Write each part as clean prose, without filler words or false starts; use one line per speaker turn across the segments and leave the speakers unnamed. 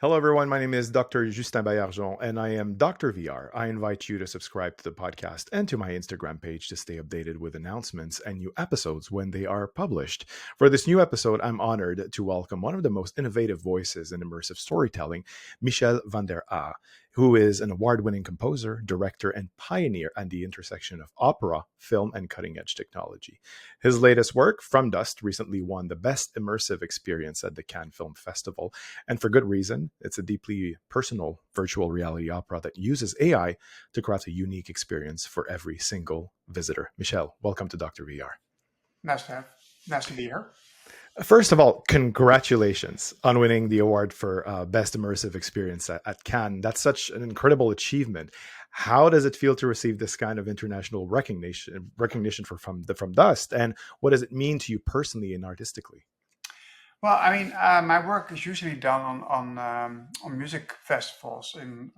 Hello, everyone. My name is Dr. Justin Baillargeon, and I am Dr. VR. I invite you to subscribe to the podcast and to my Instagram page to stay updated with announcements and new episodes when they are published. For this new episode, I'm honored to welcome one of the most innovative voices in immersive storytelling, Michel van der A, who is an award winning composer, director, and pioneer at the intersection of opera, film, and cutting edge technology. His latest work, From Dust, recently won the Best Immersive Experience at the Cannes Film Festival, and for good reason. It's a deeply personal virtual reality opera that uses AI to create a unique experience for every single visitor. Michel, welcome to Dr. VR.
Nice to be here.
First of all, congratulations on winning the award for Best Immersive Experience at Cannes. That's such an incredible achievement. How does it feel to receive this kind of international recognition for From Dust, and what does it mean to you personally and artistically?
Well, I mean, my work is usually done on music festivals, and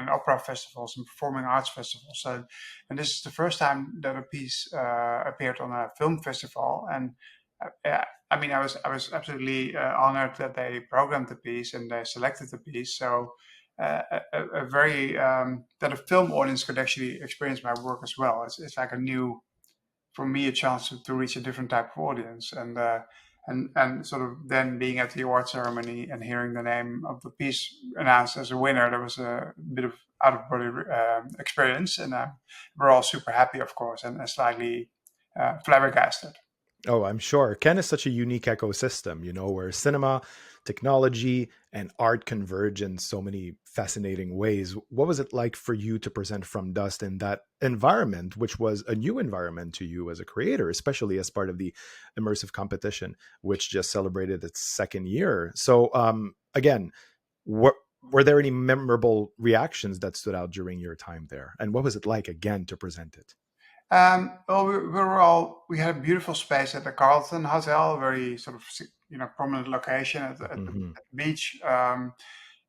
opera festivals and performing arts festivals. So, and this is the first time that a piece appeared on a film festival. And I mean, I was absolutely honored that they programmed the piece and they selected the piece. So, a very that a film audience could actually experience my work as well. It's like a new, for me, a chance to reach a different type of audience, and sort of then being at the award ceremony and hearing the name of the piece announced as a winner, there was a bit of out of body experience, and we're all super happy, of course, and slightly flabbergasted.
Oh, I'm sure. Ken is such a unique ecosystem, where cinema, technology, and art converge in so many fascinating ways. What was it like for you to present From Dust in that environment, which was a new environment to you as a creator, especially as part of the immersive competition, which just celebrated its second year? So, again, what were there any memorable reactions that stood out during your time there? And what was it like again to present it?
Well, we had a beautiful space at the Carlton Hotel, a very sort of prominent location at the
Hmm.
beach,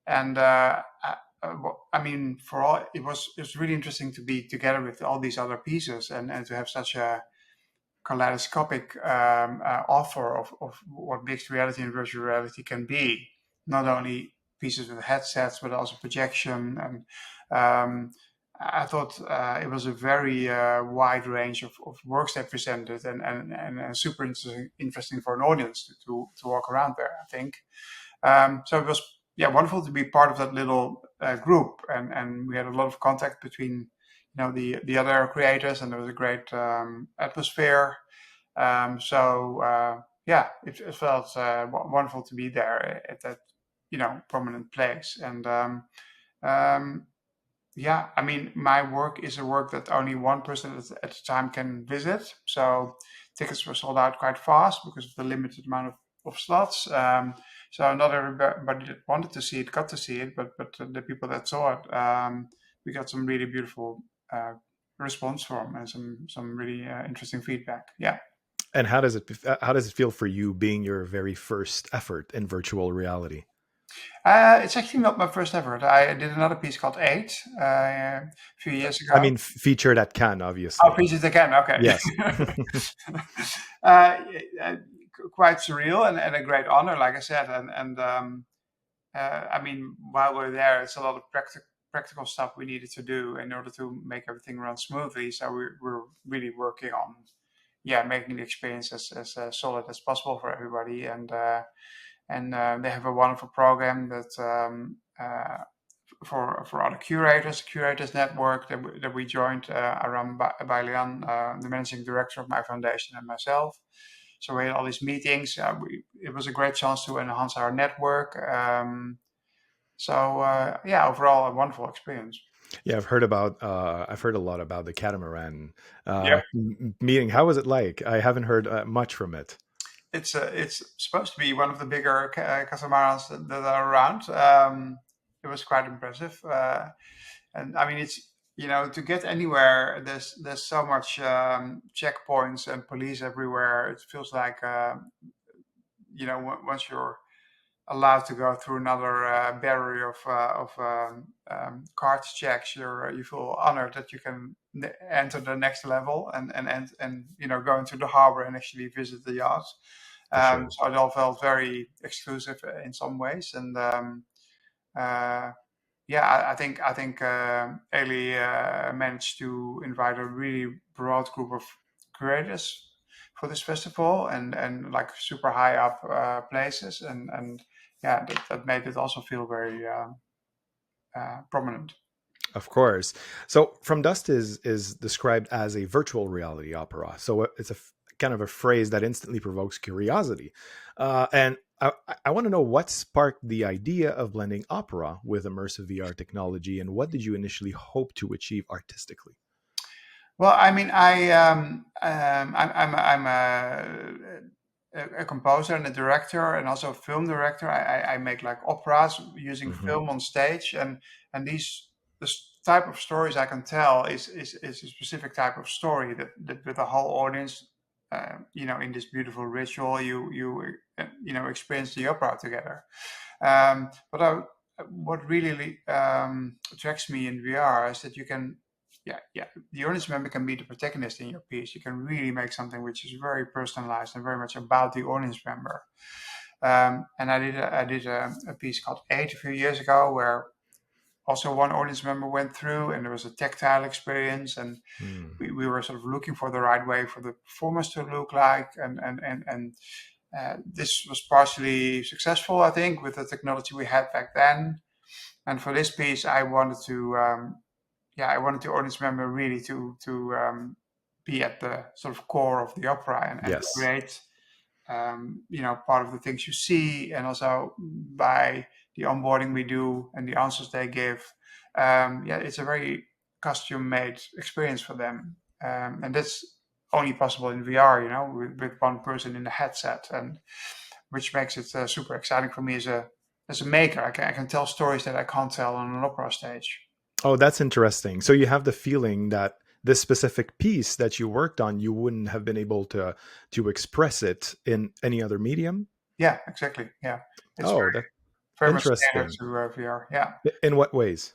and I mean, for all it was really interesting to be together with all these other pieces and to have such a kaleidoscopic offer of what mixed reality and virtual reality can be. Not only pieces with headsets, but also projection. And um, I thought it was a very wide range of works they presented, and super interesting for an audience to walk around there, I think. So it was, yeah, wonderful to be part of that little group, and we had a lot of contact between the other creators, and there was a great atmosphere. Yeah, it felt wonderful to be there at that prominent place. And um, yeah, I mean, my work is a work that only one person at a time can visit. So tickets were sold out quite fast because of the limited amount of slots. So not everybody that wanted to see it got to see it, but the people that saw it, we got some really beautiful response from, and some really interesting feedback. Yeah.
And how does it feel for you being your very first effort in virtual reality?
It's actually not my first effort. I did another piece called Eight a few years
I
ago.
mean, featured at Cannes,
Oh,
obviously.
pieces again. Okay.
Yes.
uh, uh, Quite surreal and a great honor, like I said. I mean, while we're there, it's a lot of practical stuff we needed to do in order to make everything run smoothly. So we're really working on, yeah, making the experience as solid as possible for everybody. And they have a wonderful program that for other curators network that we joined around by Lian, the managing director of my foundation, and myself. So we had all these meetings. It was a great chance to enhance our network. Yeah, overall a wonderful experience.
Yeah, I've heard a lot about the catamaran
Yeah,
meeting. How was it like? I haven't heard much from it.
it's supposed to be one of the bigger catamarans that are around. It was quite impressive. And I mean, it's to get anywhere. There's so much checkpoints and police everywhere. It feels like once you're allowed to go through another barrier of cards checks, you feel honored that you can enter the next level and go into the harbor and actually visit the yacht.
For sure.
So it all felt very exclusive in some ways. And uh, yeah, I think Ailey managed to invite a really broad group of creators for this festival, and like super high up places, and yeah, that made it also feel very prominent.
Of course. So From Dust is described as a virtual reality opera. So it's kind of a phrase that instantly provokes curiosity. And I want to know what sparked the idea of blending opera with immersive VR technology, and what did you initially hope to achieve artistically?
Well, I mean, I'm a composer and a director, and also a film director. I make like operas using
Hmm.
film on stage, and this type of stories I can tell is a specific type of story that with the whole audience, in this beautiful ritual, you experience the opera together. But what really attracts me in VR is that you can, yeah, the audience member can be the protagonist in your piece. You can really make something which is very personalized and very much about the audience member. And I did a piece called Eight a few years ago, where also one audience member went through, and there was a tactile experience, and
Mm.
we were sort of looking for the right way for the performance to look like, and this was partially successful, I think, with the technology we had back then. And for this piece, I wanted the audience member really to be at the sort of core of the opera, and
Yes.
create, part of the things you see, and also by the onboarding we do and the answers they give. Yeah, it's a very custom-made experience for them, and that's only possible in VR, with one person in the headset, and which makes it super exciting for me as a maker. I can tell stories that I can't tell on an opera stage.
Oh, that's interesting. So you have the feeling that this specific piece that you worked on, you wouldn't have been able to express it in any other medium.
Yeah, exactly. Yeah, it's
Oh,
very
that's
very much tailored
interesting.
to VR. Yeah.
In what ways?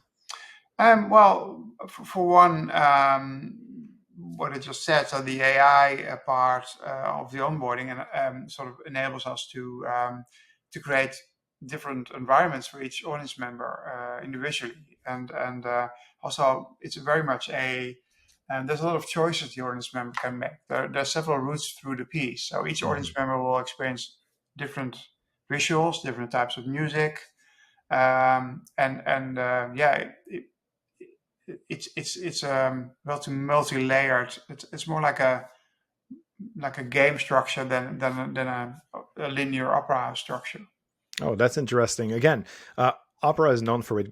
Well, for one, what I just said, so the AI part of the onboarding, and sort of enables us to create different environments for each audience member individually, and also it's very much there's a lot of choices the audience member can make. There are several routes through the piece, so each audience
Mhm.
member will experience different visuals, different types of music, and yeah, it's multi-layered. It's more like a game structure than a linear opera structure.
Oh, that's interesting. Again, opera is known for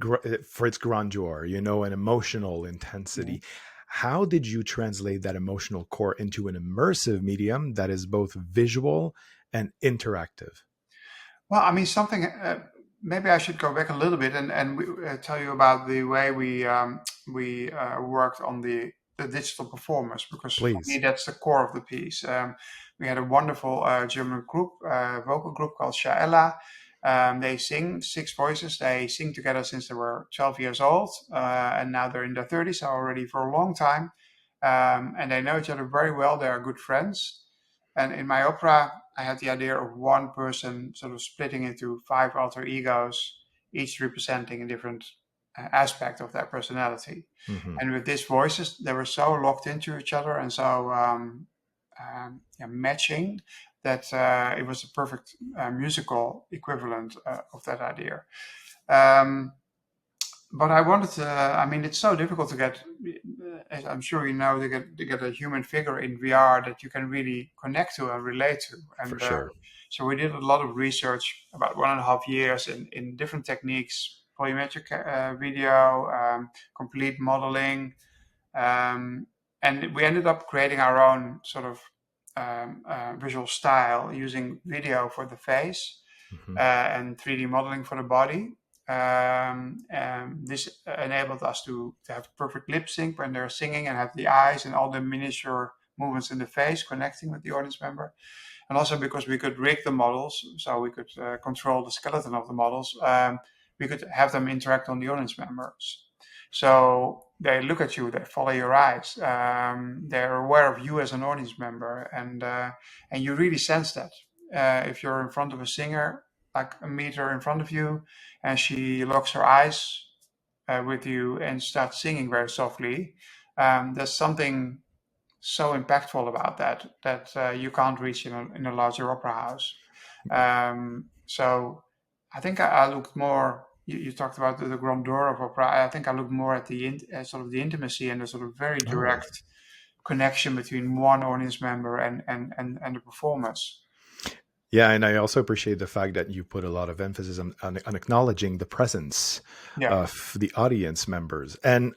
for its grandeur, and emotional
Mhm.
intensity. How did you translate that emotional core into an immersive medium that is both visual and interactive?
Well, I mean, something. Maybe I should go back a little bit and tell you about the way we worked on the digital performance, because for me
Please.
that's the core of the piece. We had a wonderful German vocal group called Shaella. They sing six voices. They sing together since they were 12 years old, and now they're in their 30s, so already for a long time. And they know each other very well. They are good friends. And in my opera, I had the idea of one person sort of splitting into five alter egos, each representing a different aspect of their personality.
Hmm.
And with these voices, they were so locked into each other and so yeah, matching, that it was a perfect musical equivalent of that idea. Um, but I wanted to. I mean, it's so difficult to get, as I'm sure you know, to get a human figure in VR that you can really connect to and relate to.
For
And
sure.
so we did a lot of research, about 1.5 years, in different techniques: volumetric video, complete modeling, and we ended up creating our own sort of visual style using video for the face,
Hmm.
and 3D modeling for the body. And this enabled us to have perfect lip sync when they're singing, and have the eyes and all the miniature movements in the face connecting with the audience member. And also because we could rig the models, so we could control the skeleton of the models, we could have them interact on the audience members. So they look at you, they follow your eyes, they're aware of you as an audience member, and you really sense that. if you're in front of a singer, like a meter in front of you, and she locks her eyes with you and starts singing very softly, there's something so impactful about that you can't reach in a larger opera house. So I think I looked more. You talked about the grandeur of opera. I think I looked more at sort of the intimacy and the sort of very
Oh.
direct connection between one audience member and the performers.
Yeah, and I also appreciate the fact that you put a lot of emphasis on acknowledging the presence
Yeah,
of the audience members. And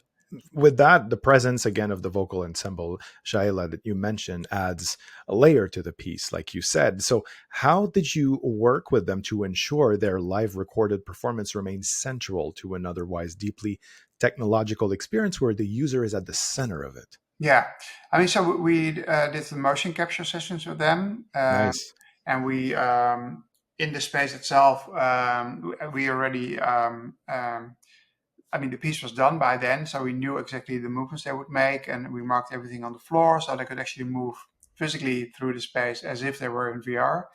with that, the presence again of the vocal ensemble, Shaila, that you mentioned, adds a layer to the piece, like you said. So, how did you work with them to ensure their live recorded performance remains central to an otherwise deeply technological experience where the user is at the center of it?
yeah. I mean, so we did the motion capture sessions with them,
Nice.
and we in the space itself, we already. I mean, the piece was done by then, so we knew exactly the movements they would make, and we marked everything on the floor so they could actually move physically through the space as if they were in VR.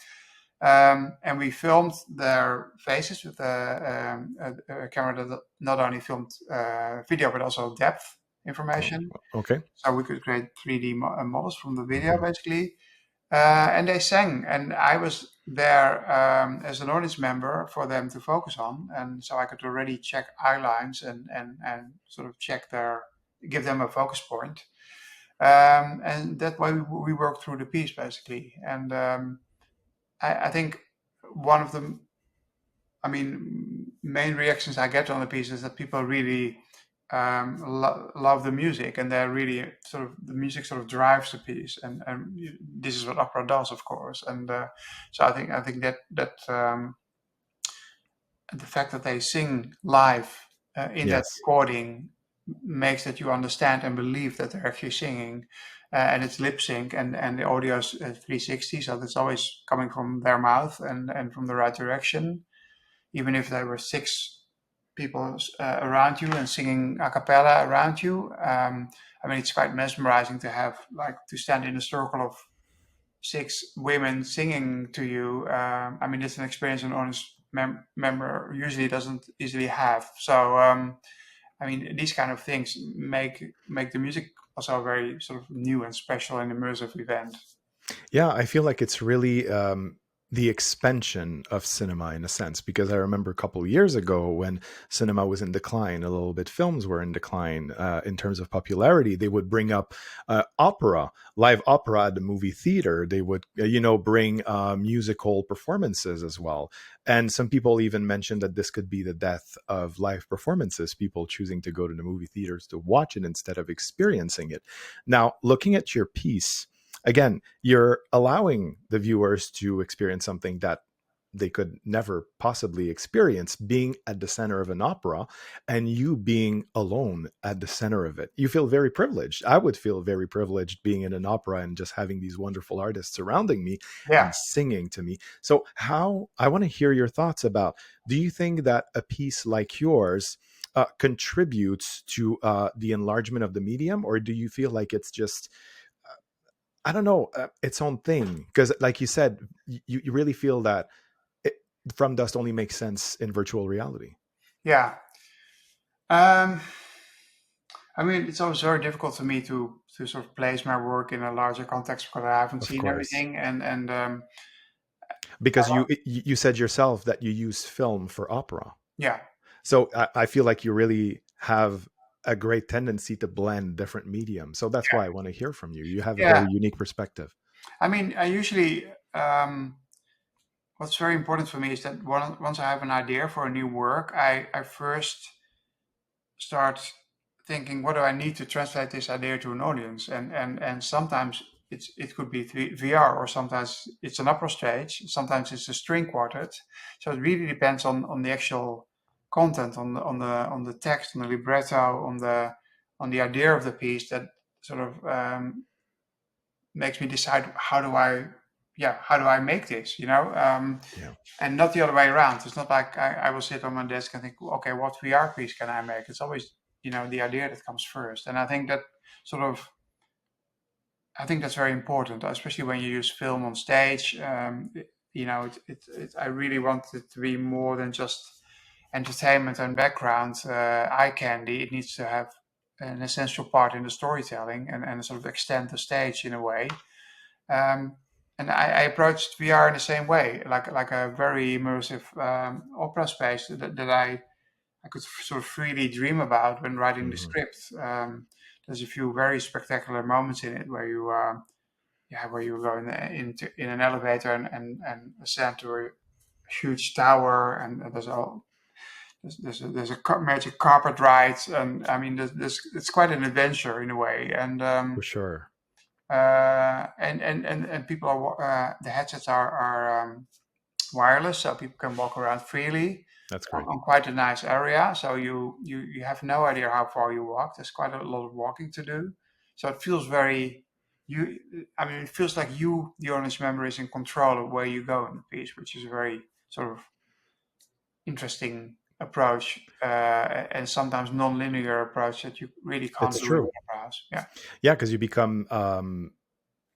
And we filmed their faces with a camera that not only filmed video but also depth
Oh,
information.
okay.
So we could create 3D models from the video
Mhm.
basically. And they sang, and I was there as an audience member for them to focus on, and so I could already check eye lines and sort of give them a focus point. And that way we worked through the piece basically. And I think one of the, I mean, main reactions I get on the piece is that people really love the music, and they're really sort of the music sort of drives the piece, and this is what opera does, of course. And so I think that the fact that they sing live in that
Yes.
recording makes that you understand and believe that they're actually singing. And it's lip sync, and the audio is 360, so that's always coming from their mouth and from the right direction, even if there were six people around you and singing a cappella around you. I mean, it's quite mesmerizing to have like to stand in a circle of six women singing to you. I mean, it's an experience an honest member usually doesn't easily have. So, I mean, these kind of things make the music also a very sort of new and special and immersive event.
Yeah, I feel like it's really the expansion of cinema in a sense, because I remember a couple of years ago when cinema was in decline, a little bit, films were in decline in terms of popularity. They would bring up opera, live opera at the movie theater. They would, bring musical performances as well. And some people even mentioned that this could be the death of live performances, people choosing to go to the movie theaters to watch it instead of experiencing it. Now, looking at your piece, again, you're allowing the viewers to experience something that they could never possibly experience, being at the center of an opera and you being alone at the center of it. You feel very privileged. I would feel very privileged being in an opera and just having these wonderful artists surrounding me
Yeah,
and singing to me. So, how I want to hear your thoughts about, do you think that a piece like yours contributes to the enlargement of the medium, or do you feel like it's just, I don't know, its own thing? Because, like you said, you really feel that it, From Dust only makes sense in virtual reality.
yeah. Um, I mean, it's always very difficult for me to sort of place my work in a larger context because I haven't
Of
seen
course,
everything, and
because you said yourself that you use film for opera,
yeah,
so I feel like you really have a great tendency to blend different mediums. So that's why I want to hear from you. You have a
yeah.
very unique perspective.
I mean, I usually what's very important for me is that once I have an idea for a new work, I first start thinking, what do I need to translate this idea to an audience? And sometimes it could be VR, or sometimes it's an opera stage, sometimes it's a string quartet. So it really depends on the actual content, on the text, on the libretto, on the idea of the piece that sort of makes me decide how do I make this,
Yeah.
and not the other way around. It's not like I will sit on my desk and think, okay, what VR piece can I make? It's always, the idea that comes first. And I think that sort of, I think that's very important, especially when you use film on stage. I really want it to be more than just entertainment and background eye candy. It needs to have an essential part in the storytelling and sort of extend the stage in a way. Um, and I approached VR in the same way, like a very immersive opera space that I could sort of freely dream about when writing the
Hmm.
script. There's a few very spectacular moments in it where you go in an elevator and ascend to a huge tower, and there's a magic carpet ride, and I mean it's quite an adventure in a way,
For sure.
and people the headsets are wireless, so people can walk around freely
That's
on,
great.
on quite a nice area. So you have no idea how far you walk. There's quite a lot of walking to do. So it feels very you. I mean, it feels like you, the audience member, is in control of where you go in the piece, which is a very sort of interesting approach, and sometimes non-linear approach that you really can't
It's
do in
true.
an opera house. Yeah.
Yeah, because you become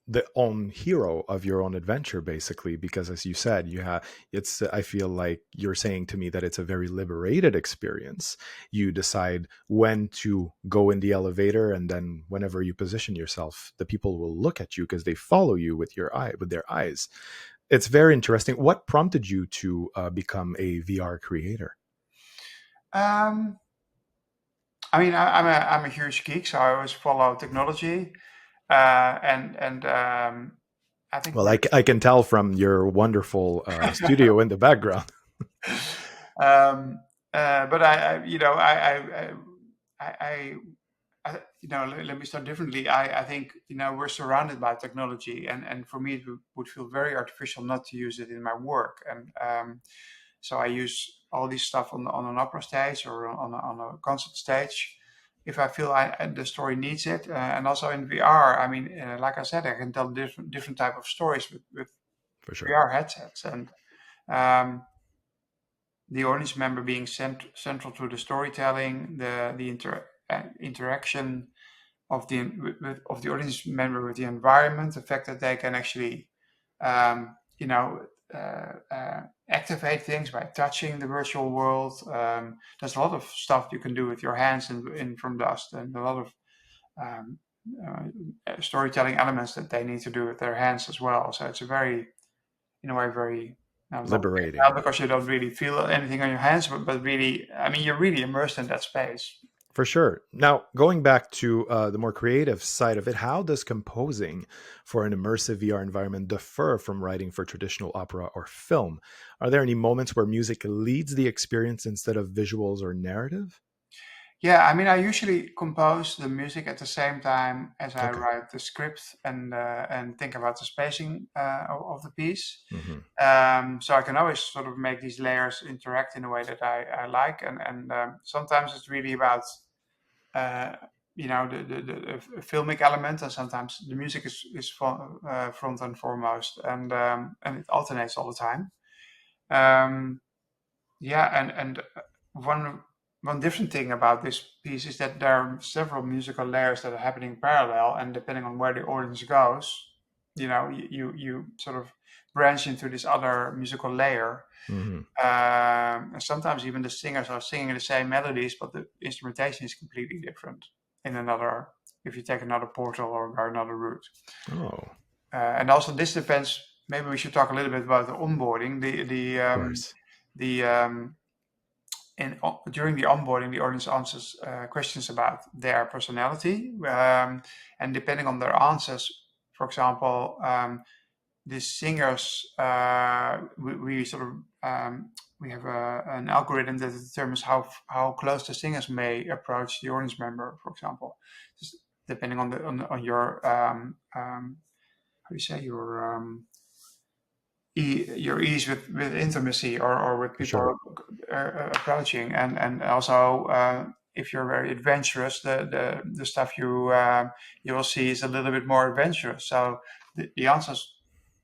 the own hero of your own adventure, basically. Because as you said, you have it's. I feel like you're saying to me that it's a very liberated experience. You decide when to go in the elevator, and then whenever you position yourself, the people will look at you because they follow you with their eyes. It's very interesting. What prompted you to become a VR creator?
Um, I mean, I'm a huge geek, so I always follow technology, and I think
Well,
we're
I can tell from your wonderful studio in the background.
um, but I, let me start differently. I think we're surrounded by technology, and for me it would feel very artificial not to use it in my work. And so I use all this stuff on an opera stage or on a concert stage if I feel the story needs it. And also in VR, I mean, like I said, I can tell different type of stories with
For sure.
VR headsets, and um, the audience member being central to the storytelling, the interaction of the audience member with the environment, the fact that they can actually, um, you know, activate things by touching the virtual world. There's a lot of stuff you can do with your hands in From Dust, and a lot of um, storytelling elements that they need to do with their hands as well. So it's a very, in a way, very not
Liberating.
because you don't really feel anything on your hands, but really, I mean, you're really immersed in that space.
For sure. Now, going back to the more creative side of it, how does composing for an immersive VR environment differ from writing for traditional opera or film? Are there any moments where music leads the experience instead of visuals or narrative?
Yeah, I mean, I usually compose the music at the same time as I
Okay.
write the script and think about the spacing of the piece.
Hmm.
So I can always sort of make these layers interact in a way that I like, and sometimes it's really about uh, the filmic element, and sometimes the music is front and foremost, and it alternates all the time. Um, yeah, and one one different thing about this piece is that there are several musical layers that are happening parallel, and depending on where the audience goes, you sort of branch into this other musical layer.
Hmm.
And sometimes even the singers are singing the same melodies, but the instrumentation is completely different in another. If you take another portal or another route,
Oh,
and also this depends. Maybe we should talk a little bit about the onboarding.
of course.
The During the onboarding, the audience answers questions about their personality, and depending on their answers, for example, the singers, we sort of we have an algorithm that determines how close the singers may approach the audience member, for example, just depending on your how do you say your ease with intimacy or with
For
people
sure.
approaching, and also if you're very adventurous, the stuff you will see is a little bit more adventurous. So the answers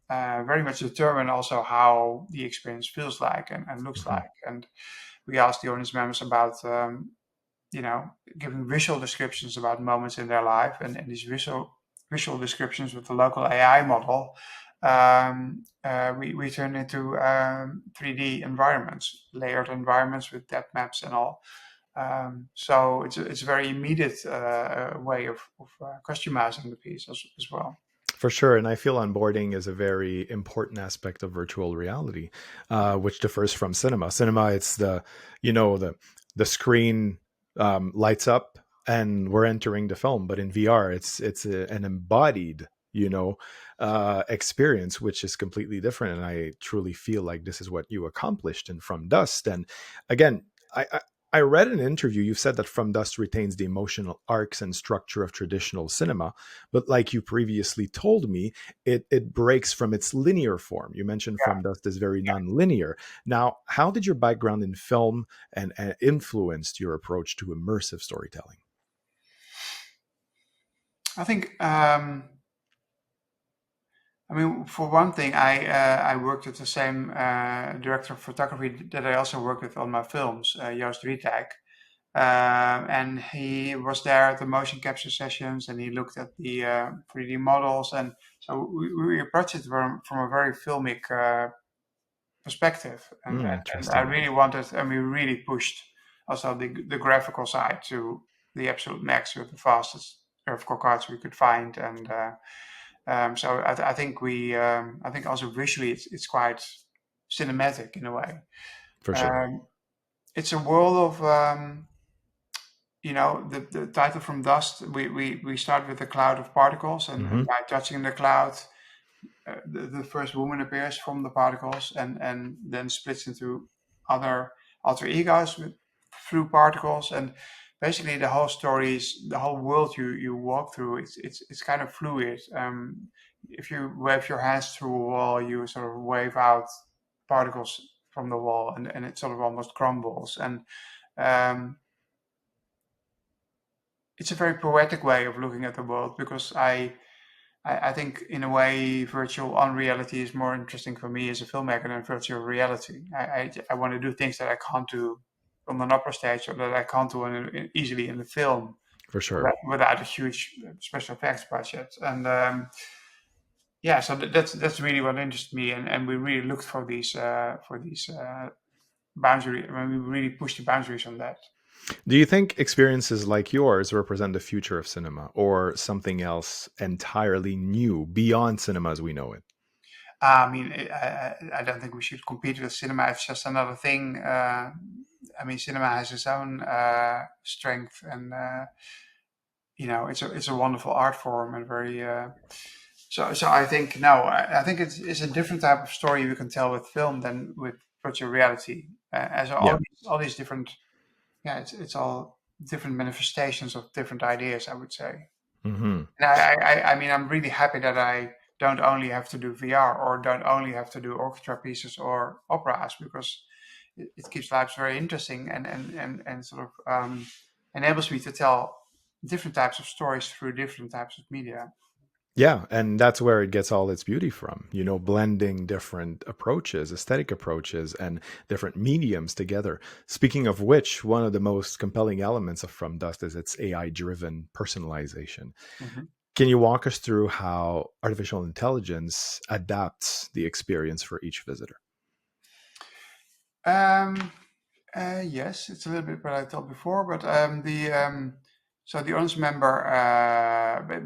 very much determine also how the experience feels like and looks
Hmm.
like. And we ask the audience members about giving visual descriptions about moments in their life, and these visual descriptions with the local AI model we turn into 3D environments, layered environments with depth maps and all. So it's a very immediate way of customizing the piece as well.
For sure, and I feel onboarding is a very important aspect of virtual reality, which differs from cinema. Cinema, it's the screen lights up and we're entering the film, but in VR, an embodied experience, which is completely different. And I truly feel like this is what you accomplished in From Dust. And again, I read an interview. You said that From Dust retains the emotional arcs and structure of traditional cinema, but like you previously told me, it breaks from its linear form. You mentioned
Yeah,
From Dust is very non-linear. Now, how did your background in film and influenced your approach to immersive storytelling?
I think. I mean, for one thing, I worked with the same director of photography that I also work with on my films, Joost Rietijk. And he was there at the motion capture sessions, and he looked at the 3D models, and so we approached it from a very filmic perspective, and I
Interesting.
really wanted, and we really pushed also the graphical side to the absolute max with the fastest graphical cards we could find, and so I think I think also visually it's quite cinematic in a way.
For sure.
Um, it's a world of the title From Dust. We start with a cloud of particles, and
Hmm.
by touching the cloud, the first woman appears from the particles, and then splits into other alter egos through particles, and basically the whole story is the whole world you walk through. It's kind of fluid. If you wave your hands through a wall, you sort of wave out particles from the wall, and it sort of almost crumbles. And um, it's a very poetic way of looking at the world, because I think in a way virtual unreality is more interesting for me as a filmmaker than virtual reality. I want to do things that I can't do on an opera stage, or that I can't do easily in the film
For sure.
without a huge special effects budget. And yeah, so that's really what interests me, and we really looked for these boundary. I mean, we really pushed the boundaries on that.
Do you think experiences like yours represent the future of cinema or something else entirely new beyond cinema as we know it?
I mean, I don't think we should compete with cinema. It's just another thing. I mean, cinema has its own strength, and it's a wonderful art form, and very. So I think no, I think it's a different type of story you can tell with film than with virtual reality. As
Yeah.
all these different, yeah, it's all different manifestations of different ideas, I would say.
Hmm.
And I mean, I'm really happy that I don't only have to do VR, or don't only have to do orchestra pieces or operas, because it keeps lives very interesting, and sort of enables me to tell different types of stories through different types of media.
Yeah, and that's where it gets all its beauty from, blending different approaches, aesthetic approaches, and different mediums together. Speaking of which, one of the most compelling elements of From Dust is its AI driven personalization.
Mhm.
Can you walk us through how artificial intelligence adapts the experience for each visitor?
Um, yes, it's a little bit what I told before, but the audience member,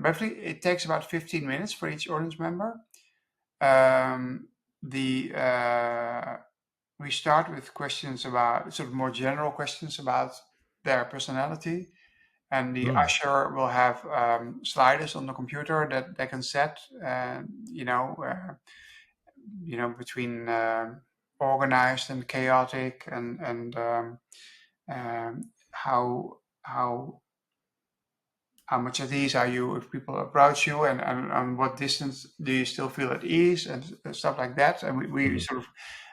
basically, it takes about 15 minutes for each audience member. Um, the We start with questions about sort of more general questions about their personality, and the
Mm,
usher will have sliders on the computer that they can set, between organized and chaotic, and how much at ease are you if people approach you, and what distance do you still feel at ease, and stuff like that. And we
mhm,
sort of,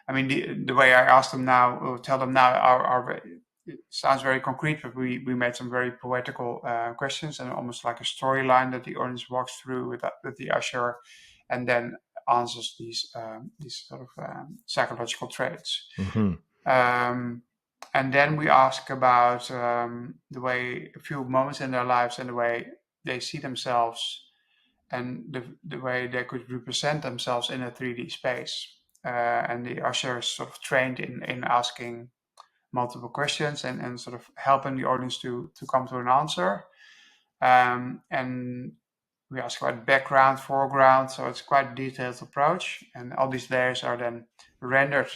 I mean, the way I ask them now, or tell them now, it sounds very concrete, but we made some very poetical questions, and almost like a storyline that the audience walks through with the usher, and then answers these sort of psychological traits.
mhm.
Um, and then we ask about the way, a few moments in their lives, and the way they see themselves and the way they could represent themselves in a 3D space. And the ushers sort of trained in asking multiple questions and sort of helping the audience to come to an answer. And we ask about background, foreground, so it's quite a detailed approach. And all these layers are then rendered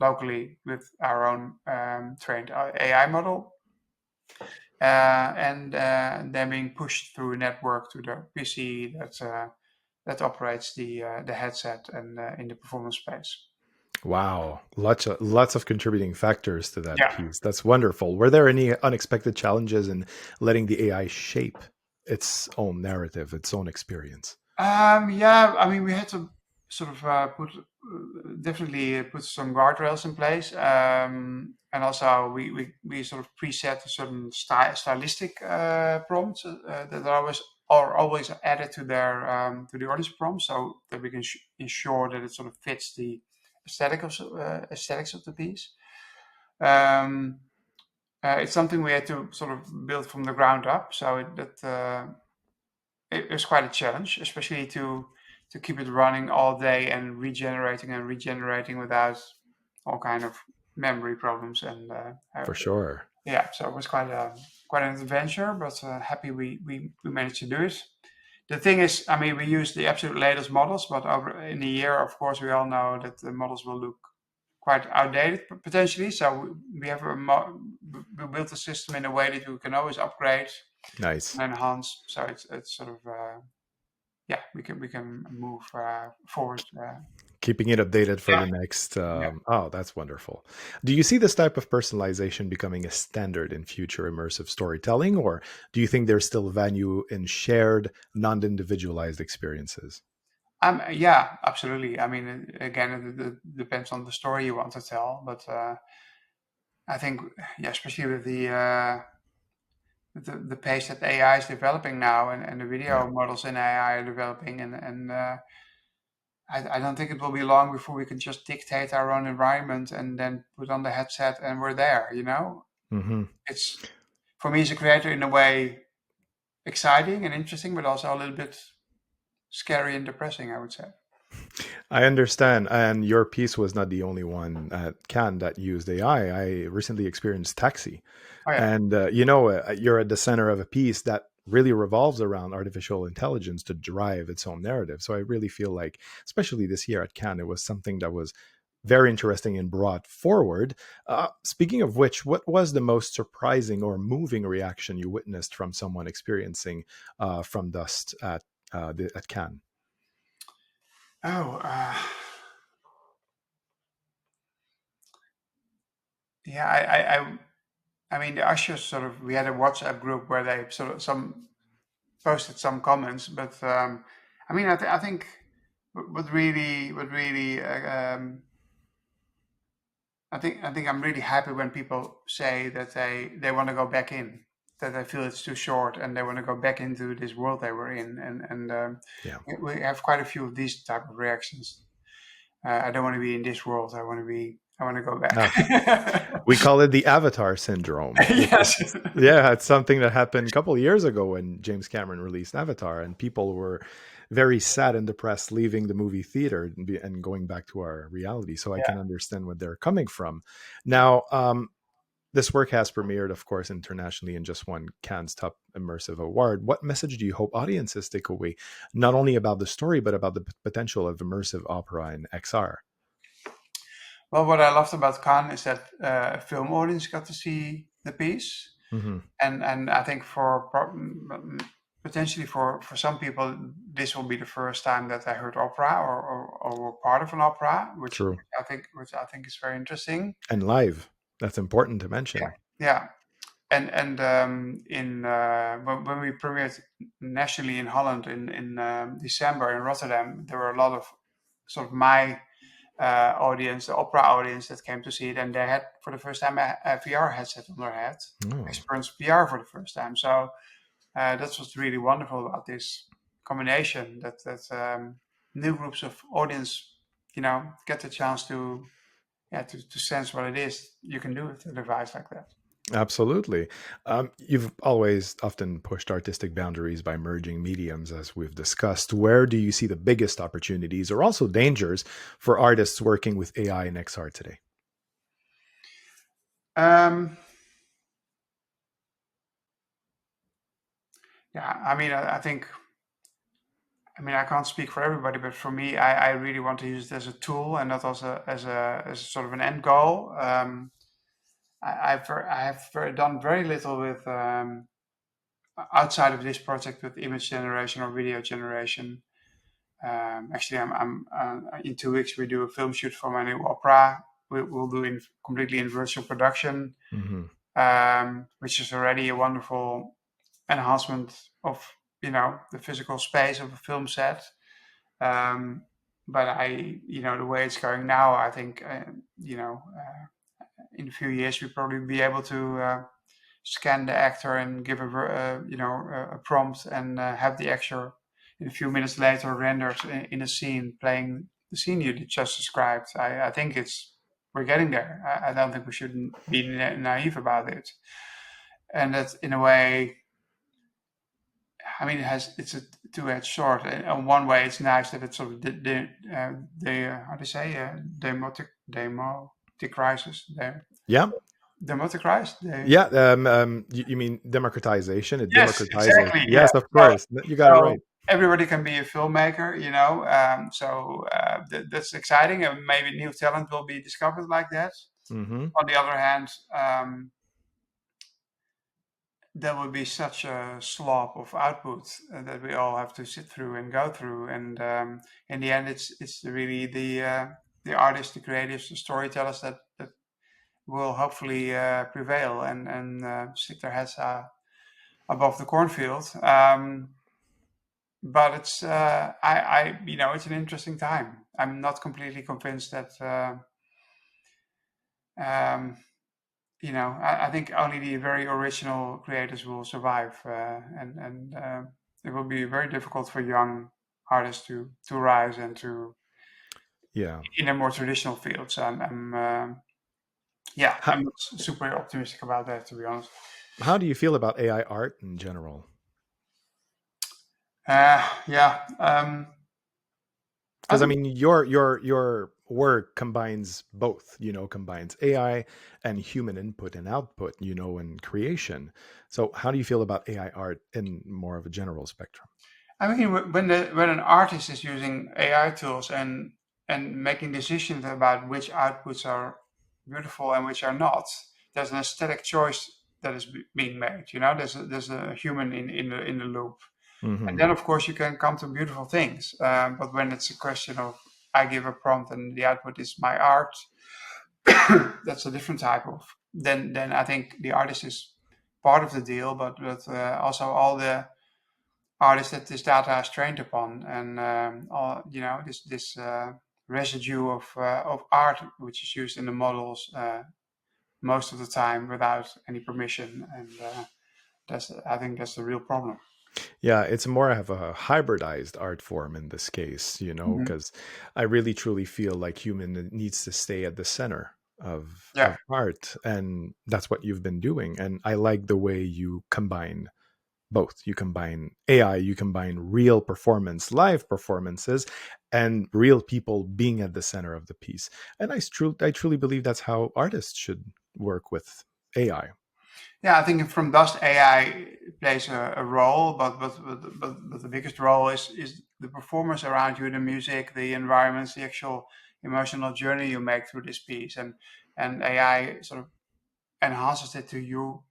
locally with our own trained AI model, and then being pushed through a network to the PC that operates the headset and in the performance space.
Wow, lots of contributing factors to that
Yeah.
piece. That's wonderful. Were there any unexpected challenges in letting the AI shape its own narrative, its own experience?
Yeah, I mean, we had to sort of definitely put some guardrails in place, and also we sort of preset a certain stylistic prompts that are always added to their to the audience prompt, so that we can ensure that it sort of fits the aesthetics of the piece. Um, it's something we had to sort of build from the ground up, so it was quite a challenge, especially to keep it running all day and regenerating without all kind of memory problems. And
For sure.
yeah, so it was quite an adventure, but happy we managed to do it. The thing is, I mean, we use the absolute latest models, but over in a year, of course, we all know that the models will look quite outdated potentially. So we have we built a system in a way that you can always upgrade
Nice.
and enhance. So it's sort of yeah, we can move forward.
Keeping it updated for
Yeah,
the next.
yeah.
Oh, that's wonderful. Do you see this type of personalization becoming a standard in future immersive storytelling, or do you think there's still value in shared, non individualized experiences?
Yeah, absolutely. I mean, again, it depends on the story you want to tell, but I think, yeah, especially with the pace that AI is developing now, and the
Yeah.
video models in AI are developing, and I don't think it will be long before we can just dictate our own environment and then put on the headset and we're there.
Hmm.
It's for me as a creator in a way exciting and interesting, but also a little bit scary and depressing, I would say.
I understand. And your piece was not the only one at Cannes that used AI. I recently experienced Taxi.
Oh yeah,
And, you're at the center of a piece that really revolves around artificial intelligence to drive its own narrative. So I really feel like, especially this year at Cannes, it was something that was very interesting and brought forward. Speaking of which, what was the most surprising or moving reaction you witnessed from someone experiencing From Dust at Cannes?
oh yeah. I mean, the ushers sort of we had a WhatsApp group where they sort of some posted some comments, but I mean, I think what really I think I'm really happy when people say that they want to go back in, that they feel it's too short and they want to go back into this world they were in, and
Yeah.
we have quite a few of these type of reactions. I don't want to be in this world. I want to go back.
We call it the Avatar syndrome, which is,
Yes.
yeah, it's something that happened a couple of years ago when James Cameron released Avatar, and people were very sad and depressed leaving the movie theater and going back to our reality. So I
Yeah.
can understand where they're coming from. Now, this work has premiered, of course, internationally and just won Cannes Top Immersive Award. What message do you hope audiences take away, not only about the story, but about the potential of immersive opera in XR?
Well, what I loved about Cannes is that a film audience got to see the piece,
Hmm.
and I think potentially for some people this will be the first time that they heard opera or were part of an opera,
True.
which I think is very interesting.
And live. That's important to
Yeah,
mention.
yeah. And in when we premiered nationally in Holland in December in Rotterdam, there were a lot of sort of my audience, the opera audience that came to see it, and they had for the first time a VR headset on their head,
Oh,
experienced VR for the first time. So that's what's really wonderful about this combination that new groups of audience, get the chance to yeah to sense what it is you can do with a device like that.
Absolutely. You've always often pushed artistic boundaries by merging mediums, as we've discussed. Where do you see the biggest opportunities or also dangers for artists working with AI and XR today?
Um, yeah, I mean, I think, I mean, I can't speak for everybody, but for me, I really want to use it as a tool and not as a sort of an end goal. I have done very little with outside of this project with image generation or video generation. Actually, I'm in 2 weeks we do a film shoot for my new opera. We'll do completely in virtual production,
Hmm.
which is already a wonderful enhancement of the physical space of a film set. Um, but the way it's going now, I think in a few years we'll probably be able to scan the actor and give a prompt and have the actor in a few minutes later rendered in a scene playing the scene you just described. I think we're getting there. I don't think we shouldn't be naive about it. And that in a way, I mean, it's a two-edged sword. In one way, it's nice that it's sort of how do you say democratizes
Yeah.
democratized.
Yeah. You mean democratization? It
Yes,
democratizes.
exactly. Yeah.
Yes, of course. You got it
So
right.
everybody can be a filmmaker, that's exciting, and maybe new talent will be discovered like that.
Hmm.
On the other hand, there will be such a slop of output that we all have to sit through and go through, and in the end, it's really the artists, the creatives, the storytellers that will hopefully prevail and stick their heads above the cornfield. But it's an interesting time. I'm not completely convinced that um, I think only the very original creators will survive, and it will be very difficult for young artists to rise and to
Yeah.
in a more traditional field. So
How,
I'm not super optimistic about that, to be honest.
how do you feel about AI art in general?
Yeah, I
Because I
think
mean, your work combines both. Combines AI and human input and output. And creation. So, how do you feel about AI art in more of a general spectrum?
I mean, when an artist is using AI tools and making decisions about which outputs are beautiful and which are not, there's an aesthetic choice that is being made. There's a human in the loop, and
Hmm.
then of course you can come to beautiful things. But when it's a question of I give a prompt and the output is my art, that's a different type of. Then I think the artist is part of the deal, but also all the artists that this data is trained upon, and this residue of art which is used in the models most of the time without any permission, and that's I think that's the real problem.
Yeah, it's more of a hybridized art form in this case.
Mhm.
Because I really truly feel like human needs to stay at the center
Yeah,
of art, and that's what you've been doing. And I like the way you combine both. You combine AI, you combine real performance, live performances, and real people being at the center of the piece. And I truly believe that's how artists should work with AI.
yeah. I think from dust AI plays a role, but the biggest role is the performance around you, the music, the environments, the actual emotional journey you make through this piece, and AI sort of enhances it to your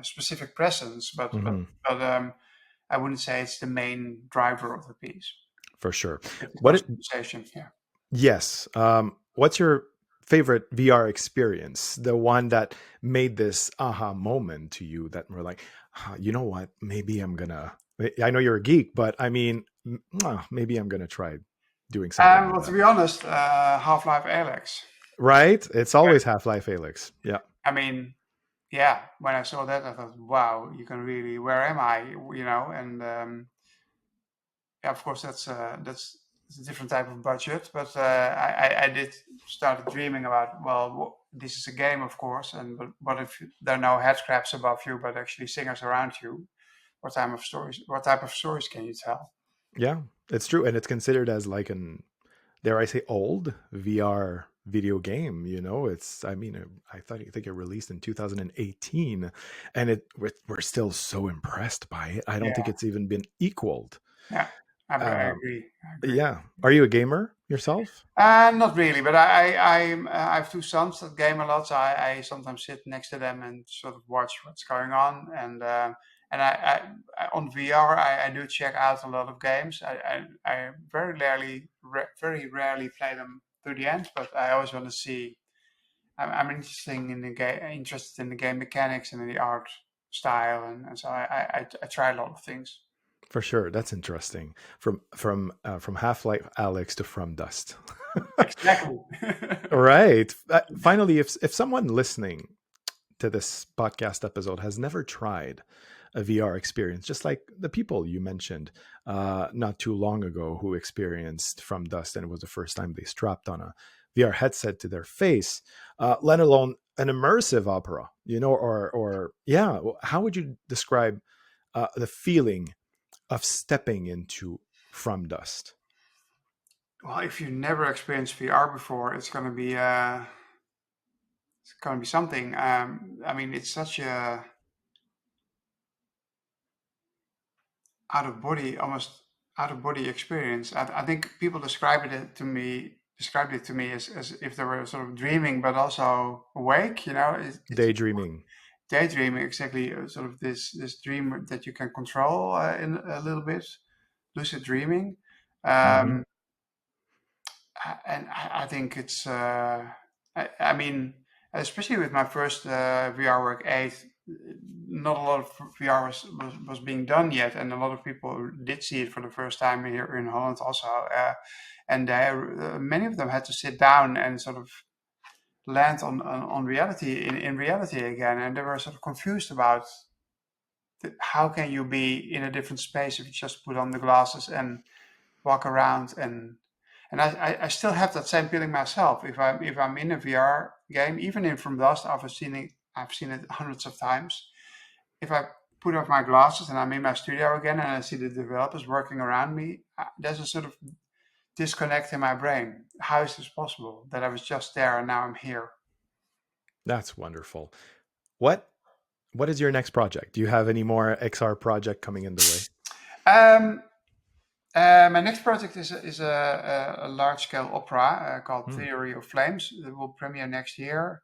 specific presence,
Hmm.
but I wouldn't say it's the main driver of the piece.
For sure.
It's the
What?
customization. Yeah.
Yes. What's your favorite VR experience? The one that made this aha moment to you that were like, you know what? Maybe I'm gonna. I know you're a geek, but I mean, maybe I'm gonna try doing something like
Well, to
that.
be honest, Half-Life Alex.
Right? It's always Half Life Alyx. Yeah.
I mean, yeah. When I saw that, I thought, wow, you can really. Where am I? And yeah, of course, that's a different type of budget, but I did start dreaming about well, this is a game, of course, and but if there are no head crabs above you, but actually singers around you, what type of stories can you tell?
Yeah, it's true, and it's considered as like an, dare I say, old VR video game. It's, I mean, I think it released in 2018, and we're still so impressed by it. I don't think
Yeah,
it's even been equaled.
yeah, I
Um,
agree. I agree.
yeah, are you a gamer yourself?
Not really, but I have two sons that game a lot, so I sometimes sit next to them and sort of watch what's going on. And on VR, I do check out a lot of games. I very rarely play them to the end, but I always want to see. I'm interested in the game mechanics and in the art style, and so I try a lot of things.
For sure, that's interesting. From Half Life Alex to From Dust.
Exactly.
Right. Finally, if someone listening to this podcast episode has never tried a VR experience, just like the people you mentioned not too long ago who experienced From Dust, and it was the first time they strapped on a VR headset to their face, let alone an immersive opera, or yeah, how would you describe the feeling of stepping into From Dust?
Well, if you never experienced VR before, it's gonna be something. I mean, it's such a almost out of body experience. I think people described it to me as if they were sort of dreaming, but also awake. It's
Daydreaming.
daydreaming exactly. Sort of this dream that you can control in a little bit, lucid dreaming.
Hmm.
Um, and I think it's. I mean, especially with my first VR work 8, not a lot of VR was being done yet, and a lot of people did see it for the first time here in Holland also. And many of them had to sit down and sort of land on reality in reality again, and they were sort of confused about how can you be in a different space if you just put on the glasses and walk around and I still have that same feeling myself. If I'm in a VR game, even in From Dust, I've seen it hundreds of times. If I put off my glasses and I'm in my studio again and I see the developers working around me, there's a sort of disconnect in my brain. How is this possible that I was just there and now I'm here?
That's wonderful. What What is your next project? Do you have any more XR project coming in the way?
Um, my next project is a large scale opera called
Hmm.
Theory of Flames. It will premiere next year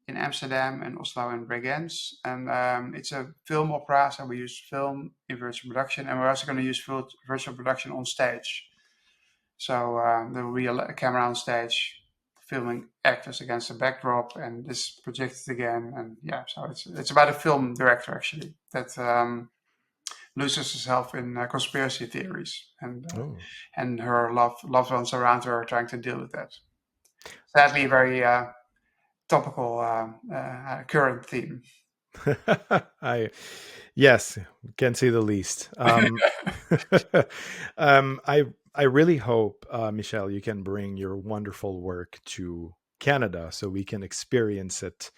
in Amsterdam and Oslo and Bregenz. And it's a film opera, so we use film in virtual production, and we're also going to use virtual production on stage. So there will be a camera on stage filming actors against a backdrop, and this is projected again. And yeah, so it's about a film director actually that loses herself in conspiracy theories,
Oh,
and her loved ones around her are trying to deal with that. Sadly, very topical, current theme.
I yes, can say the least. I really hope, Michel, you can bring your wonderful work to Canada so we can experience it.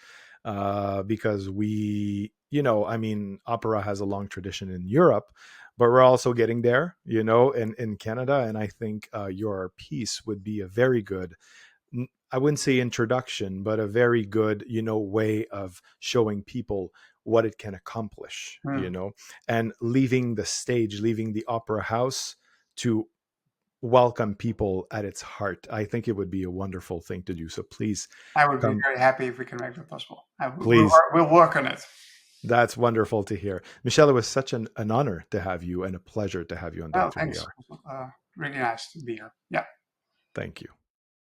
Because I mean, opera has a long tradition in Europe, but we're also getting there, in Canada. And I think your piece would be a very good, I wouldn't say introduction, but a very good, way of showing people what it can accomplish,
Hmm.
and leaving the stage, leaving the opera house to welcome people at its heart. I think it would be a wonderful thing to do. So please
I would be
come,
very happy if we can make that possible.
please.
We'll work on it.
That's wonderful to hear. Michelle, it was such an honor to have you and a pleasure to have you on
Oh,
Dr.
thanks.
VR.
Really nice to be here. Yeah.
Thank you.